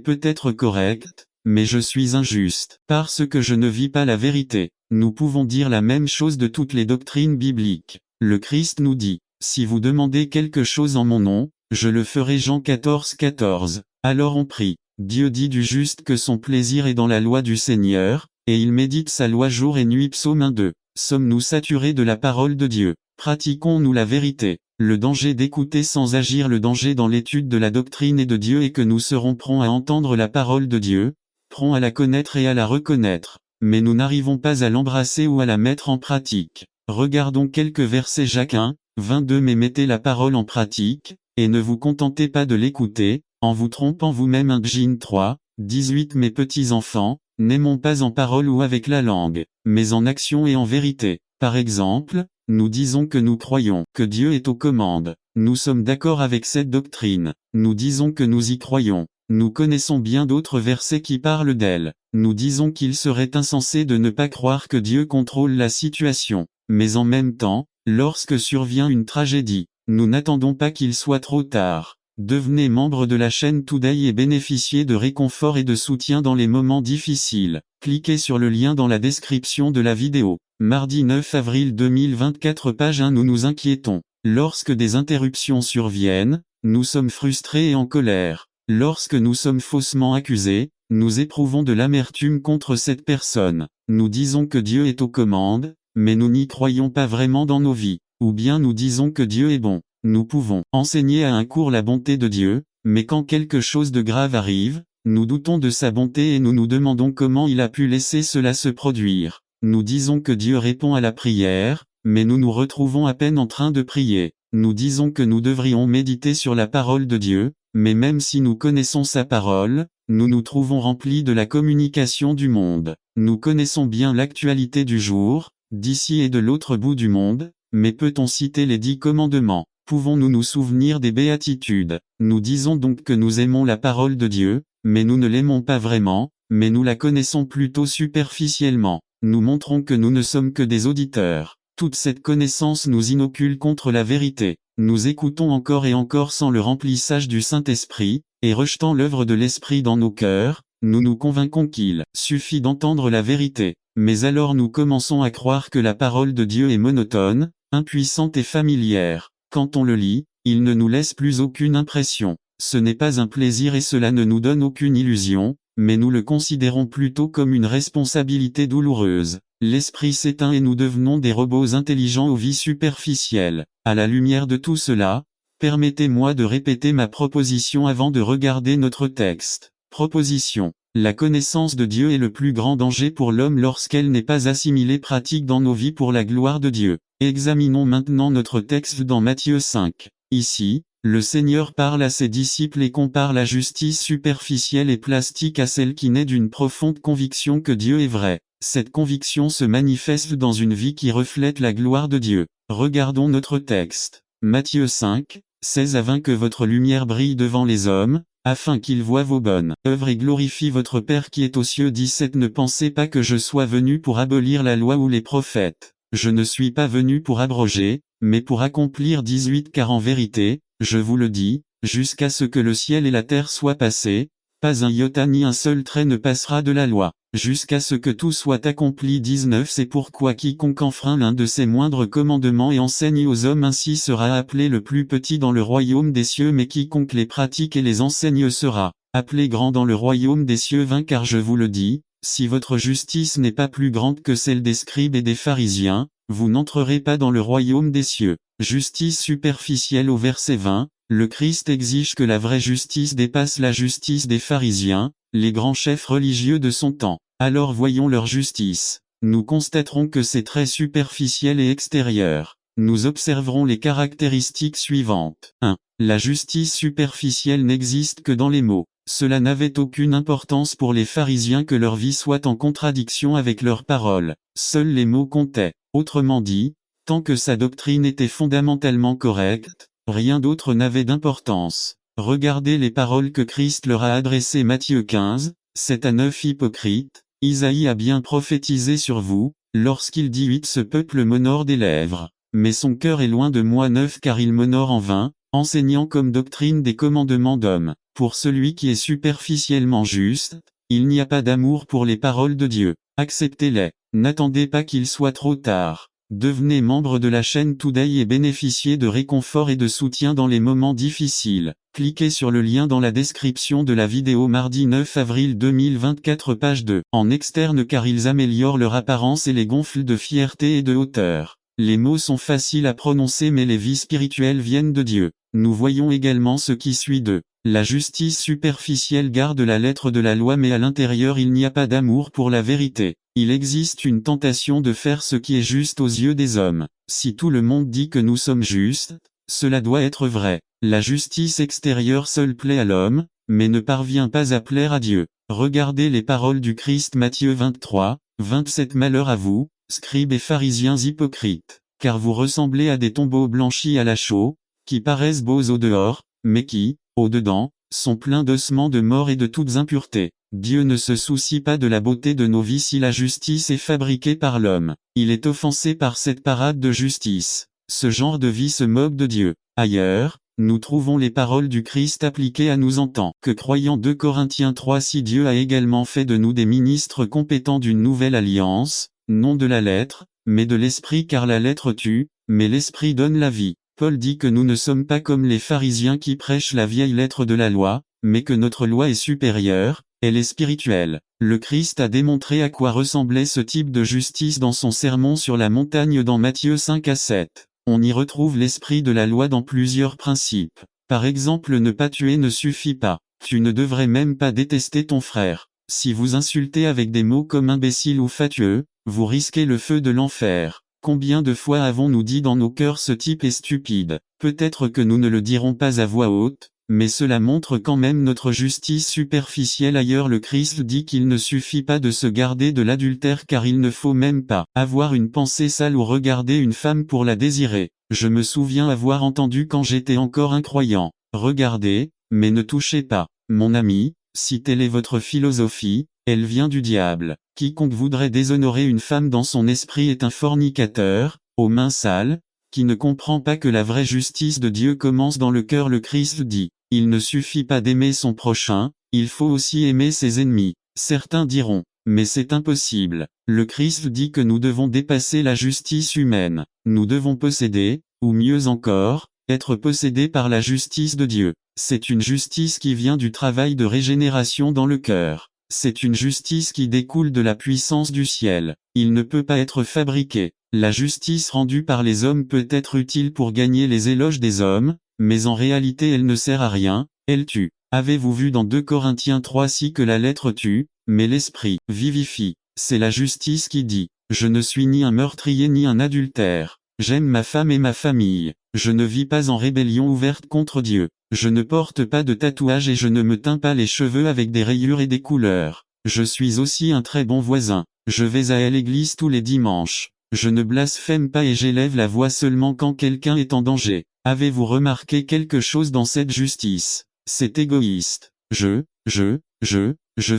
peut-être correcte, mais je suis injuste, parce que je ne vis pas la vérité. Nous pouvons dire la même chose de toutes les doctrines bibliques. Le Christ nous dit, si vous demandez quelque chose en mon nom, je le ferai. Jean 14, 14. Alors on prie. Dieu dit du juste que son plaisir est dans la loi du Seigneur, et il médite sa loi jour et nuit. Psaume 1, 2. Sommes-nous saturés de la parole de Dieu? Pratiquons-nous la vérité? Le danger d'écouter sans agir. Le danger dans l'étude de la doctrine et de Dieu est que nous serons prompts à entendre la parole de Dieu, prompts à la connaître et à la reconnaître, mais nous n'arrivons pas à l'embrasser ou à la mettre en pratique. Regardons quelques versets. Jacques 1, 22. Mais mettez la parole en pratique, et ne vous contentez pas de l'écouter, en vous trompant vous-même. 1 Jean 3, 18. Mes petits enfants, n'aimons pas en parole ou avec la langue, mais en action et en vérité. Par exemple, nous disons que nous croyons que Dieu est aux commandes. Nous sommes d'accord avec cette doctrine. Nous disons que nous y croyons. Nous connaissons bien d'autres versets qui parlent d'elle. Nous disons qu'il serait insensé de ne pas croire que Dieu contrôle la situation. Mais en même temps, lorsque survient une tragédie, nous n'attendons pas qu'il soit trop tard. Devenez membre de la chaîne Today et bénéficiez de réconfort et de soutien dans les moments difficiles. Cliquez sur le lien dans la description de la vidéo. Mardi 9 avril 2024 page 1 Nous nous inquiétons. Lorsque des interruptions surviennent, nous sommes frustrés et en colère. Lorsque nous sommes faussement accusés, nous éprouvons de l'amertume contre cette personne. Nous disons que Dieu est aux commandes, mais nous n'y croyons pas vraiment dans nos vies. Ou bien nous disons que Dieu est bon. Nous pouvons enseigner à un cours la bonté de Dieu, mais quand quelque chose de grave arrive, nous doutons de sa bonté et nous nous demandons comment il a pu laisser cela se produire. Nous disons que Dieu répond à la prière, mais nous nous retrouvons à peine en train de prier. Nous disons que nous devrions méditer sur la parole de Dieu, mais même si nous connaissons sa parole, nous nous trouvons remplis de la communication du monde. Nous connaissons bien l'actualité du jour, d'ici et de l'autre bout du monde, mais peut-on citer les 10 commandements? Pouvons-nous nous souvenir des béatitudes? Nous disons donc que nous aimons la parole de Dieu, mais nous ne l'aimons pas vraiment, mais nous la connaissons plutôt superficiellement. Nous montrons que nous ne sommes que des auditeurs. Toute cette connaissance nous inocule contre la vérité. Nous écoutons encore et encore sans le remplissage du Saint-Esprit, et rejetant l'œuvre de l'Esprit dans nos cœurs, nous nous convainquons qu'il suffit d'entendre la vérité. Mais alors nous commençons à croire que la parole de Dieu est monotone, impuissante et familière. Quand on le lit, il ne nous laisse plus aucune impression. Ce n'est pas un plaisir et cela ne nous donne aucune illusion, mais nous le considérons plutôt comme une responsabilité douloureuse. L'esprit s'éteint et nous devenons des robots intelligents aux vies superficielles. À la lumière de tout cela, permettez-moi de répéter ma proposition avant de regarder notre texte. Proposition. La connaissance de Dieu est le plus grand danger pour l'homme lorsqu'elle n'est pas assimilée pratique dans nos vies pour la gloire de Dieu. Examinons maintenant notre texte dans Matthieu 5. Ici, le Seigneur parle à ses disciples et compare la justice superficielle et plastique à celle qui naît d'une profonde conviction que Dieu est vrai. Cette conviction se manifeste dans une vie qui reflète la gloire de Dieu. Regardons notre texte. Matthieu 5, 16 à 20 Que votre lumière brille devant les hommes, afin qu'ils voient vos bonnes œuvres et glorifient votre Père qui est aux cieux. 17 Ne pensez pas que je sois venu pour abolir la loi ou les prophètes. Je ne suis pas venu pour abroger, mais pour accomplir. 18 Car en vérité, je vous le dis, jusqu'à ce que le ciel et la terre soient passés, pas un iota ni un seul trait ne passera de la loi, jusqu'à ce que tout soit accompli. 19 C'est pourquoi quiconque enfreint l'un de ces moindres commandements et enseigne aux hommes ainsi sera appelé le plus petit dans le royaume des cieux, mais quiconque les pratique et les enseigne sera appelé grand dans le royaume des cieux. 20 Car je vous le dis, si votre justice n'est pas plus grande que celle des scribes et des pharisiens, vous n'entrerez pas dans le royaume des cieux. Justice superficielle au verset 20, le Christ exige que la vraie justice dépasse la justice des pharisiens, les grands chefs religieux de son temps. Alors voyons leur justice. Nous constaterons que c'est très superficiel et extérieur. Nous observerons les caractéristiques suivantes. 1. La justice superficielle n'existe que dans les mots. Cela n'avait aucune importance pour les pharisiens que leur vie soit en contradiction avec leurs paroles. Seuls les mots comptaient. Autrement dit, tant que sa doctrine était fondamentalement correcte, rien d'autre n'avait d'importance. Regardez les paroles que Christ leur a adressées. Matthieu 15, 7 à 9 Hypocrite, Isaïe a bien prophétisé sur vous, lorsqu'il dit 8 Ce peuple m'honore des lèvres, mais son cœur est loin de moi. 9 Car il m'honore en vain, enseignant comme doctrine des commandements d'hommes. Pour celui qui est superficiellement juste, il n'y a pas d'amour pour les paroles de Dieu. Acceptez-les. N'attendez pas qu'il soit trop tard. Devenez membre de la chaîne Today et bénéficiez de réconfort et de soutien dans les moments difficiles. Cliquez sur le lien dans la description de la vidéo. Mardi 9 avril 2024 page 2. En externe car ils améliorent leur apparence et les gonflent de fierté et de hauteur. Les mots sont faciles à prononcer mais les vies spirituelles viennent de Dieu. Nous voyons également ce qui suit d'eux. La justice superficielle garde la lettre de la loi mais à l'intérieur il n'y a pas d'amour pour la vérité. Il existe une tentation de faire ce qui est juste aux yeux des hommes. Si tout le monde dit que nous sommes justes, cela doit être vrai. La justice extérieure seule plaît à l'homme, mais ne parvient pas à plaire à Dieu. Regardez les paroles du Christ. Matthieu 23, 27 Malheur à vous, scribes et pharisiens hypocrites, car vous ressemblez à des tombeaux blanchis à la chaux, qui paraissent beaux au dehors, mais qui, au dedans, sont pleins d'ossements de mort et de toutes impuretés. Dieu ne se soucie pas de la beauté de nos vies si la justice est fabriquée par l'homme. Il est offensé par cette parade de justice. Ce genre de vie se moque de Dieu. Ailleurs, nous trouvons les paroles du Christ appliquées à nous en tant que croyants. 2 Corinthiens 3 Si Dieu a également fait de nous des ministres compétents d'une nouvelle alliance, non de la lettre, mais de l'esprit car la lettre tue, mais l'esprit donne la vie. Paul dit que nous ne sommes pas comme les pharisiens qui prêchent la vieille lettre de la loi, mais que notre loi est supérieure, elle est spirituelle. Le Christ a démontré à quoi ressemblait ce type de justice dans son sermon sur la montagne dans Matthieu 5 à 7. On y retrouve l'esprit de la loi dans plusieurs principes. Par exemple, ne pas tuer ne suffit pas. Tu ne devrais même pas détester ton frère. Si vous insultez avec des mots comme imbécile ou fatueux, vous risquez le feu de l'enfer. Combien de fois avons-nous dit dans nos cœurs ce type est stupide? Peut-être que nous ne le dirons pas à voix haute, mais cela montre quand même notre justice superficielle. Ailleurs le Christ dit qu'il ne suffit pas de se garder de l'adultère car il ne faut même pas avoir une pensée sale ou regarder une femme pour la désirer. Je me souviens avoir entendu quand j'étais encore un croyant: regardez, mais ne touchez pas. Mon ami, si telle est votre philosophie, elle vient du diable. Quiconque voudrait déshonorer une femme dans son esprit est un fornicateur, aux mains sales, qui ne comprend pas que la vraie justice de Dieu commence dans le cœur. Le Christ dit: il ne suffit pas d'aimer son prochain, il faut aussi aimer ses ennemis. Certains diront: mais c'est impossible. Le Christ dit que nous devons dépasser la justice humaine. Nous devons posséder, ou mieux encore, être possédés par la justice de Dieu. C'est une justice qui vient du travail de régénération dans le cœur. C'est une justice qui découle de la puissance du ciel. Il ne peut pas être fabriqué. La justice rendue par les hommes peut être utile pour gagner les éloges des hommes, mais en réalité elle ne sert à rien, elle tue. Avez-vous vu dans 2 Corinthiens 3:6 que la lettre tue, mais l'esprit vivifie? C'est la justice qui dit: je ne suis ni un meurtrier ni un adultère. J'aime ma femme et ma famille. Je ne vis pas en rébellion ouverte contre Dieu. Je ne porte pas de tatouage et je ne me teins pas les cheveux avec des rayures et des couleurs. Je suis aussi un très bon voisin. Je vais à l'église tous les dimanches. Je ne blasphème pas et j'élève la voix seulement quand quelqu'un est en danger. Avez-vous remarqué quelque chose dans cette justice? C'est égoïste. Je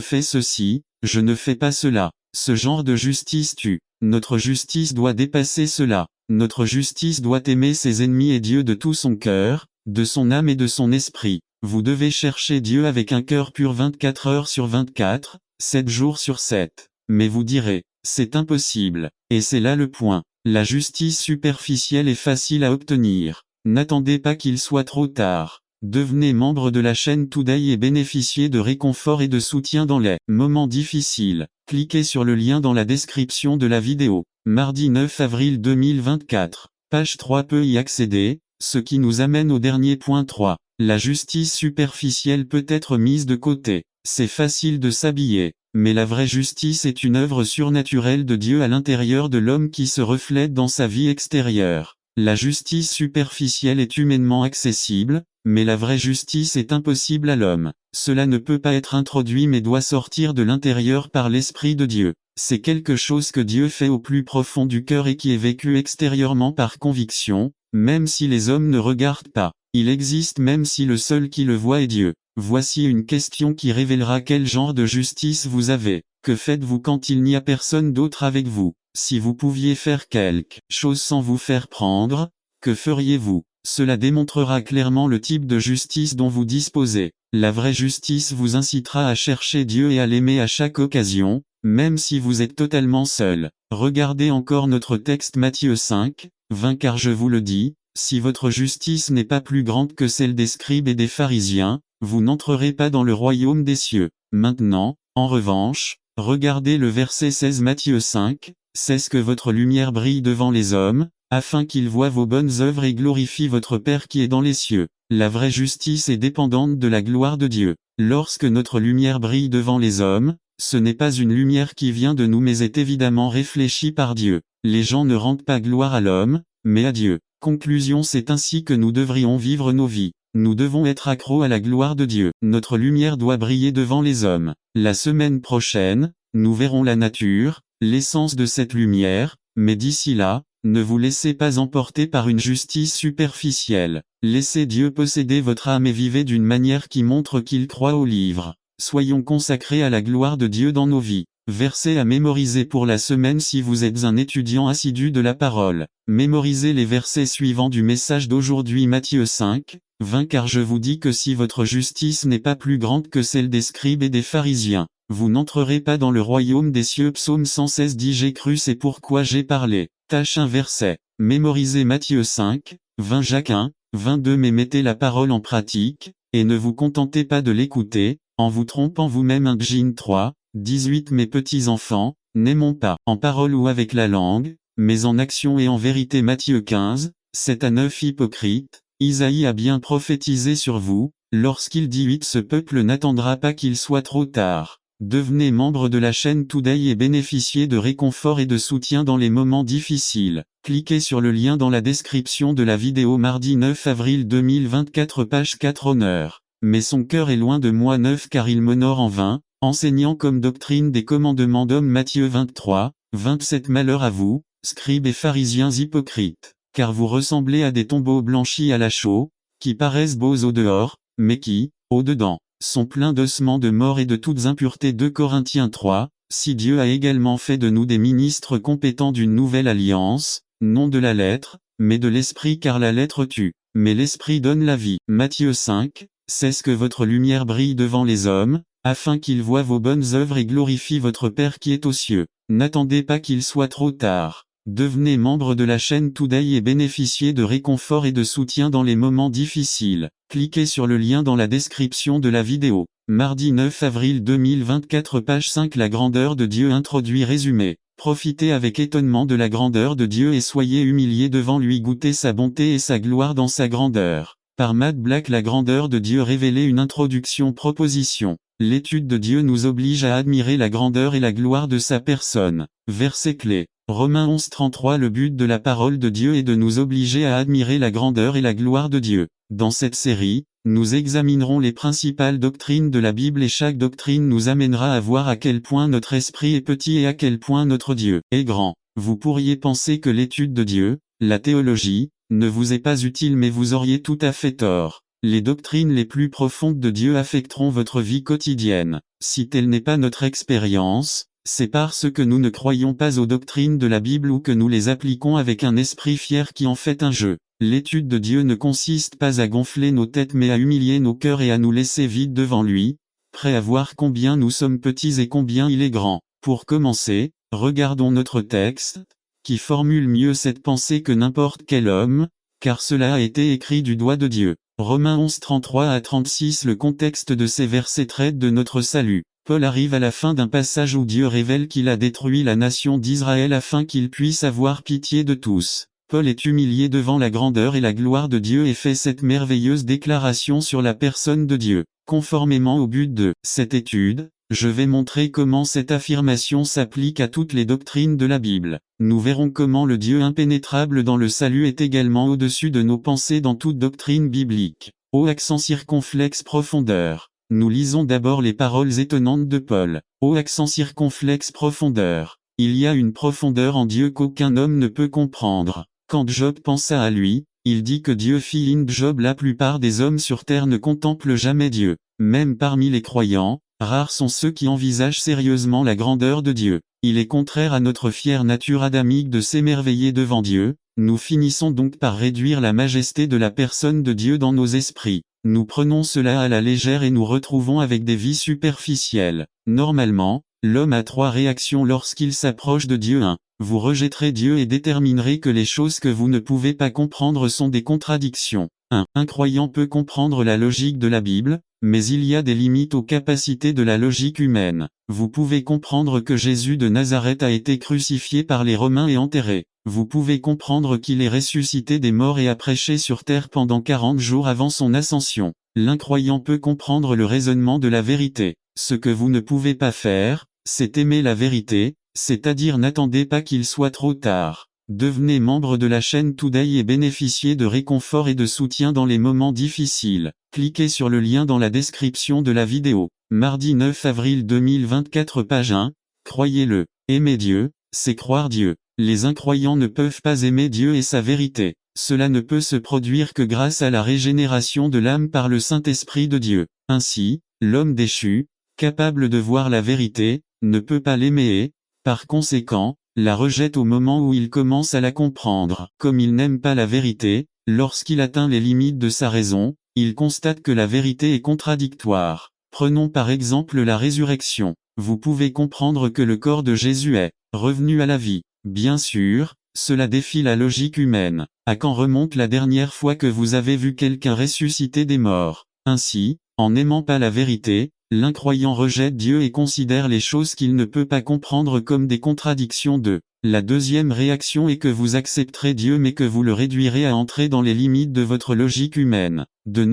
fais ceci, je ne fais pas cela. Ce genre de justice tue. Notre justice doit dépasser cela. Notre justice doit aimer ses ennemis et Dieu de tout son cœur, de son âme et de son esprit. Vous devez chercher Dieu avec un cœur pur 24 heures sur 24, 7 jours sur 7. Mais vous direz: c'est impossible. Et c'est là le point. La justice superficielle est facile à obtenir. N'attendez pas qu'il soit trop tard. Devenez membre de la chaîne Today et bénéficiez de réconfort et de soutien dans les moments difficiles. Cliquez sur le lien dans la description de la vidéo. Mardi 9 avril 2024. Page 3 peut y accéder, ce qui nous amène au dernier point 3. La justice superficielle peut être mise de côté. C'est facile de s'habiller, mais la vraie justice est une œuvre surnaturelle de Dieu à l'intérieur de l'homme qui se reflète dans sa vie extérieure. La justice superficielle est humainement accessible, mais la vraie justice est impossible à l'homme. Cela ne peut pas être introduit mais doit sortir de l'intérieur par l'Esprit de Dieu. C'est quelque chose que Dieu fait au plus profond du cœur et qui est vécu extérieurement par conviction, même si les hommes ne regardent pas. Il existe même si le seul qui le voit est Dieu. Voici une question qui révélera quel genre de justice vous avez. Que faites-vous quand il n'y a personne d'autre avec vous? Si vous pouviez faire quelque chose sans vous faire prendre, que feriez-vous? Cela démontrera clairement le type de justice dont vous disposez. La vraie justice vous incitera à chercher Dieu et à l'aimer à chaque occasion, même si vous êtes totalement seul. Regardez encore notre texte Matthieu 5, 20 car je vous le dis, si votre justice n'est pas plus grande que celle des scribes et des pharisiens, vous n'entrerez pas dans le royaume des cieux. Maintenant, en revanche, regardez le verset 16 Matthieu 5, 16 que votre lumière brille devant les hommes, afin qu'ils voient vos bonnes œuvres et glorifient votre Père qui est dans les cieux. La vraie justice est dépendante de la gloire de Dieu. Lorsque notre lumière brille devant les hommes, ce n'est pas une lumière qui vient de nous mais est évidemment réfléchie par Dieu. Les gens ne rendent pas gloire à l'homme, mais à Dieu. Conclusion: c'est ainsi que nous devrions vivre nos vies. Nous devons être accros à la gloire de Dieu. Notre lumière doit briller devant les hommes. La semaine prochaine, nous verrons la nature, l'essence de cette lumière, mais d'ici là, ne vous laissez pas emporter par une justice superficielle. Laissez Dieu posséder votre âme et vivez d'une manière qui montre qu'il croit au livre. Soyons consacrés à la gloire de Dieu dans nos vies. Versets à mémoriser pour la semaine si vous êtes un étudiant assidu de la parole. Mémorisez les versets suivants du message d'aujourd'hui Matthieu 5, 20 car je vous dis que si votre justice n'est pas plus grande que celle des scribes et des pharisiens, vous n'entrerez pas dans le royaume des cieux. Psaume 116 dit j'ai cru c'est pourquoi j'ai parlé. Tâche 1 verset. Mémorisez Matthieu 5, 20 Jacques 1, 22 mais mettez la parole en pratique, et ne vous contentez pas de l'écouter, en vous trompant vous-même 1 Jin 3, 18 Mes petits enfants, n'aimons pas en parole ou avec la langue, mais en action et en vérité Matthieu 15, 7 à 9 Hypocrite, Isaïe a bien prophétisé sur vous, lorsqu'il dit 8 Ce peuple n'attendra pas qu'il soit trop tard. Devenez membre de la chaîne Today et bénéficiez de réconfort et de soutien dans les moments difficiles. Cliquez sur le lien dans la description de la vidéo mardi 9 avril 2024 page 4 Honneur. Mais son cœur est loin de moi 9 car il m'honore en vain, enseignant comme doctrine des commandements d'homme Matthieu 23, 27 Malheur à vous, scribes et pharisiens hypocrites, car vous ressemblez à des tombeaux blanchis à la chaux, qui paraissent beaux au dehors, mais qui, au dedans, sont pleins d'ossements de mort et de toutes impuretés 2 Corinthiens 3, si Dieu a également fait de nous des ministres compétents d'une nouvelle alliance, non de la lettre, mais de l'esprit car la lettre tue, mais l'esprit donne la vie. Matthieu 5, c'est que votre lumière brille devant les hommes, afin qu'ils voient vos bonnes œuvres et glorifient votre Père qui est aux cieux. N'attendez pas qu'il soit trop tard. Devenez membre de la chaîne Today et bénéficiez de réconfort et de soutien dans les moments difficiles. Cliquez sur le lien dans la description de la vidéo. Mardi 9 avril 2024 page 5 La grandeur de Dieu introduit résumé. Profitez avec étonnement de la grandeur de Dieu et soyez humiliés devant lui goûtez sa bonté et sa gloire dans sa grandeur. Par Matt Black La grandeur de Dieu révélée une introduction proposition. L'étude de Dieu nous oblige à admirer la grandeur et la gloire de sa personne. Verset clé. Romains 11:33 Le but de la parole de Dieu est de nous obliger à admirer la grandeur et la gloire de Dieu. Dans cette série, nous examinerons les principales doctrines de la Bible et chaque doctrine nous amènera à voir à quel point notre esprit est petit et à quel point notre Dieu est grand. Vous pourriez penser que l'étude de Dieu, la théologie, ne vous est pas utile mais vous auriez tout à fait tort. Les doctrines les plus profondes de Dieu affecteront votre vie quotidienne. Si telle n'est pas notre expérience, c'est parce que nous ne croyons pas aux doctrines de la Bible ou que nous les appliquons avec un esprit fier qui en fait un jeu. L'étude de Dieu ne consiste pas à gonfler nos têtes mais à humilier nos cœurs et à nous laisser vides devant lui, prêts à voir combien nous sommes petits et combien il est grand. Pour commencer, regardons notre texte, qui formule mieux cette pensée que n'importe quel homme, car cela a été écrit du doigt de Dieu. Romains 11:33 à 36 Le contexte de ces versets traite de notre salut. Paul arrive à la fin d'un passage où Dieu révèle qu'il a détruit la nation d'Israël afin qu'il puisse avoir pitié de tous. Paul est humilié devant la grandeur et la gloire de Dieu et fait cette merveilleuse déclaration sur la personne de Dieu. Conformément au but de cette étude, je vais montrer comment cette affirmation s'applique à toutes les doctrines de la Bible. Nous verrons comment le Dieu impénétrable dans le salut est également au-dessus de nos pensées dans toute doctrine biblique. Au accent circonflexe profondeur. Nous lisons d'abord les paroles étonnantes de Paul. Au accent circonflexe profondeur. Il y a une profondeur en Dieu qu'aucun homme ne peut comprendre. Quand Job pensa à lui, il dit que Dieu fit in Job. La plupart des hommes sur terre ne contemplent jamais Dieu. Même parmi les croyants, rares sont ceux qui envisagent sérieusement la grandeur de Dieu. Il est contraire à notre fière nature adamique de s'émerveiller devant Dieu. Nous finissons donc par réduire la majesté de la personne de Dieu dans nos esprits. Nous prenons cela à la légère et nous retrouvons avec des vies superficielles. Normalement, l'homme a 3 réactions lorsqu'il s'approche de Dieu. 1. Vous rejetterez Dieu et déterminerez que les choses que vous ne pouvez pas comprendre sont des contradictions. 1. Un croyant peut comprendre la logique de la Bible, mais il y a des limites aux capacités de la logique humaine. Vous pouvez comprendre que Jésus de Nazareth a été crucifié par les Romains et enterré. Vous pouvez comprendre qu'il est ressuscité des morts et a prêché sur terre pendant 40 jours avant son ascension. L'incroyant peut comprendre le raisonnement de la vérité. Ce que vous ne pouvez pas faire, c'est aimer la vérité, c'est-à-dire n'attendez pas qu'il soit trop tard. Devenez membre de la chaîne Today et bénéficiez de réconfort et de soutien dans les moments difficiles. Cliquez sur le lien dans la description de la vidéo. Mardi 9 avril 2024 page 1. Croyez-le. Aimer Dieu, c'est croire Dieu. Les incroyants ne peuvent pas aimer Dieu et sa vérité. Cela ne peut se produire que grâce à la régénération de l'âme par le Saint-Esprit de Dieu. Ainsi, l'homme déchu, capable de voir la vérité, ne peut pas l'aimer et, par conséquent, la rejette au moment où il commence à la comprendre. Comme il n'aime pas la vérité, lorsqu'il atteint les limites de sa raison, il constate que la vérité est contradictoire. Prenons par exemple la résurrection. Vous pouvez comprendre que le corps de Jésus est revenu à la vie. Bien sûr, Cela défie la logique humaine. À quand remonte la dernière fois que vous avez vu quelqu'un ressusciter des morts? Ainsi, en n'aimant pas la vérité, l'incroyant rejette Dieu et considère les choses qu'il ne peut pas comprendre comme des contradictions de. La deuxième réaction est que vous accepterez Dieu mais que vous le réduirez à entrer dans les limites de votre logique humaine. De